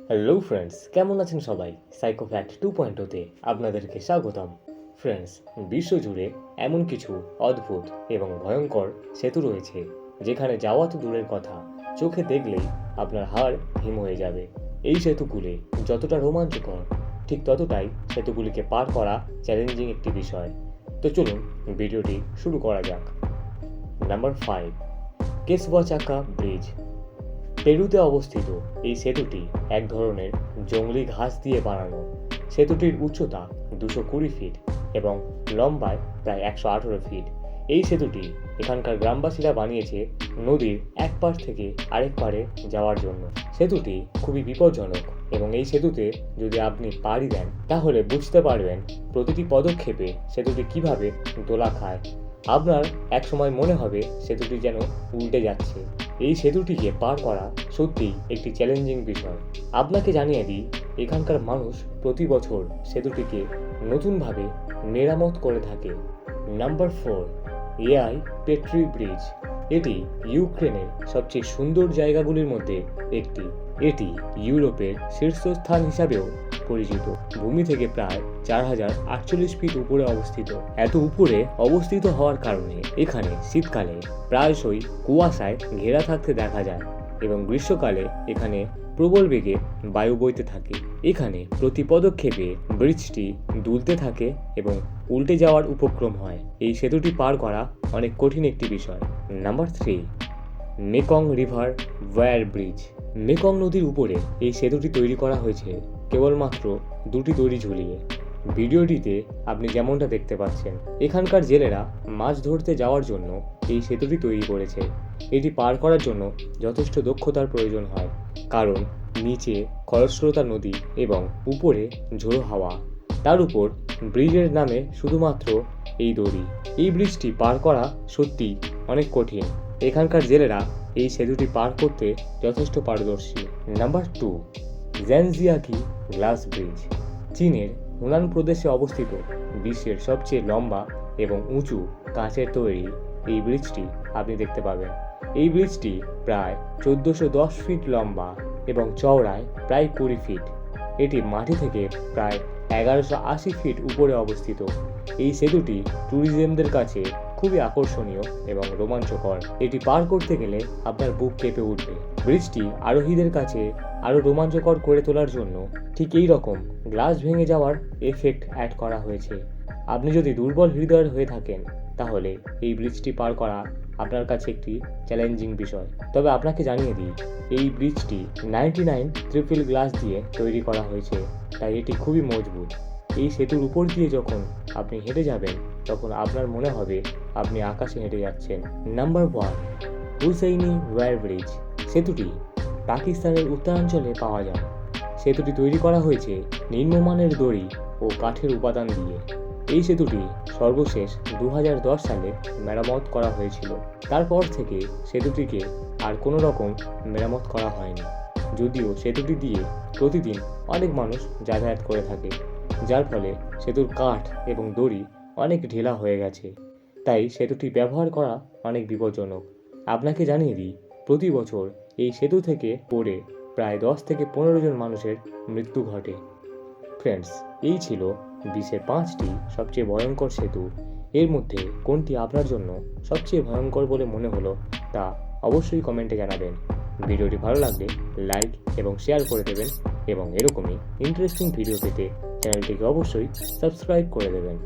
Hello friends, কেমন আছেন সবাই? সাইকোফ্যাক্ট 2.0তে আপনাদেরকে স্বাগতম। ফ্রেন্ডস, বিশ্বজুড়ে এমন কিছু অদ্ভুত এবং ভয়ঙ্কর সেতু রয়েছে যেখানে যাওয়া তো দূরের কথা, চোখে দেখলেই আপনার হাড় হিম হয়ে যাবে। এই সেতুগুলি যতটা রোমাঞ্চকর, ঠিক ততটাই সেতুগুলিকে পার করা চ্যালেঞ্জিং একটি বিষয়। তো চলুন ভিডিওটি শুরু করা যাক। Number 5, কেসওয়াচাকা bridge. পেরুতে অবস্থিত এই সেতুটি এক ধরনের জংলি ঘাস দিয়ে বানানো। সেতুটির উচ্চতা 220 ফিট এবং লম্বায় প্রায় 118 ফিট। এই সেতুটি এখানকার গ্রামবাসীরা বানিয়েছে নদীর এক পার থেকে আরেক পারে যাওয়ার জন্য। সেতুটি খুবই বিপজ্জনক এবং এই সেতুতে যদি আপনি পাড়ি দেন তাহলে বুঝতে পারবেন প্রতিটি পদক্ষেপে সেতুটি কিভাবে দোলা খায়। আপনার এক সময় মনে হবে সেতুটি যেন উল্টে যাচ্ছে। এই সেতুটিকে পার করা সত্যি একটি চ্যালেঞ্জিং বিষয়। আপনাকে জানিয়ে দিই, এখানকার মানুষ প্রতি বছর সেতুটিকে নতুনভাবে মেরামত করে থাকে। Number 4, AI পেট্রি bridge. এটি ইউক্রেনের সবচেয়ে সুন্দর জায়গাগুলির মধ্যে একটি। এটি ইউরোপের শীর্ষস্থান হিসাবেও পরিচিত। ভূমি থেকে প্রায় 4048 ফিট উপরে অবস্থিত। এত উপরে অবস্থিত হওয়ার কারণে এখানে শীতকালে প্রায়শই কুয়াশায় ঘেরা থাকতে দেখা যায় এবং গ্রীষ্মকালে এখানে প্রবল বেগে বায়ু বইতে থাকে। এখানে প্রতি পদক্ষেপে ব্রিজটি দুলতে থাকে এবং উল্টে যাওয়ার উপক্রম হয়। এই সেতুটি পার করা অনেক কঠিন একটি বিষয়। Number 3, Mekong river wire bridge. Mekong নদীর উপরে এই সেতুটি তৈরি করা হয়েছে কেবলমাত্র দুটি দড়ি ঝুলিয়ে। ভিডিওটিতে আপনি যেমনটা দেখতে পাচ্ছেন, এখানকার জেলেরা মাছ ধরতে যাওয়ার জন্য এই সেতুটি তৈরি করেছে। এটি পার করার জন্য যথেষ্ট দক্ষতার প্রয়োজন হয়, কারণ নিচে খরস্রোতা নদী এবং উপরে ঝোড়ো হাওয়া। তার উপর ব্রিজের নামে শুধুমাত্র এই দড়ি। এই ব্রিজটি পার করা সত্যি অনেক কঠিন। এখানকার জেলেরা এই সেতুটি পার করতে যথেষ্ট পারদর্শী। Number 2, Zhangjiajie glass bridge. চীনের হুনান প্রদেশে অবস্থিত বিশ্বের সবচেয়ে লম্বা এবং উঁচু কাঁচের তৈরি এই ব্রিজটি আপনি দেখতে পাবেন। এই ব্রিজটি প্রায় 1410 ফিট লম্বা এবং চওড়ায় প্রায় 20 ফিট। এটি মাটি থেকে প্রায় 1180 ফিট উপরে অবস্থিত। এই সেতুটি ট্যুরিজমদের কাছে খুবই আকর্ষণীয় এবং রোমাঞ্চকর। এটি পার করতে গেলে আপনার বুক কেঁপে উঠবে। ব্রিজটি আরোহীদের কাছে আরও রোমাঞ্চকর করে তোলার জন্য ঠিক এই রকম গ্লাস ভেঙে যাওয়ার এফেক্ট অ্যাড করা হয়েছে। আপনি যদি দুর্বল হৃদয়ের হয়ে থাকেন তাহলে এই ব্রিজটি পার করা আপনার কাছে একটি চ্যালেঞ্জিং বিষয়। তবে আপনাকে জানিয়ে দিই, এই ব্রিজটি 99 ট্রিপল গ্লাস দিয়ে তৈরি করা হয়েছে, তাই এটি খুবই মজবুত। এই সেতুর উপর দিয়ে যখন আপনি হেঁটে যাবেন তখন আপনার মনে হবে আপনি আকাশে হেঁটে যাচ্ছেন। Number 1, Hussaini wire bridge. সেতুটি পাকিস্তানের উত্তরাঞ্চলে পাওয়া যায়। সেতুটি তৈরি করা হয়েছে নিম্নমানের দড়ি ও কাঠের উপাদান দিয়ে। এই সেতুটি সর্বশেষ 2010 সালে মেরামত করা হয়েছিল। তারপর থেকে সেতুটিকে আর কোনো রকম মেরামত করা হয়নি, যদিও সেতুটি দিয়ে প্রতিদিন অনেক মানুষ যাতায়াত করে থাকে, যার ফলে সেতুর কাঠ এবং দড়ি অনেক ঢিলা হয়ে গেছে। তাই সেতুটি ব্যবহার করা অনেক বিপজ্জনক। আপনাকে জানিয়ে দিই, প্রতি বছর এই সেতু থেকে পড়ে প্রায় 10 থেকে 15 জন মানুষের মৃত্যু ঘটে। ফ্রেন্ডস, এই ছিল বিশ্বের 5টি সবচেয়ে ভয়ঙ্কর সেতু। এর মধ্যে কোনটি আপনার জন্য সবচেয়ে ভয়ঙ্কর বলে মনে হলো তা অবশ্যই কমেন্টে জানাবেন। ভিডিওটি ভালো লাগলে লাইক এবং শেয়ার করে দেবেন এবং এরকমই ইন্টারেস্টিং ভিডিও পেতে চ্যানেলটিকে অবশ্যই সাবস্ক্রাইব করে দেবেন।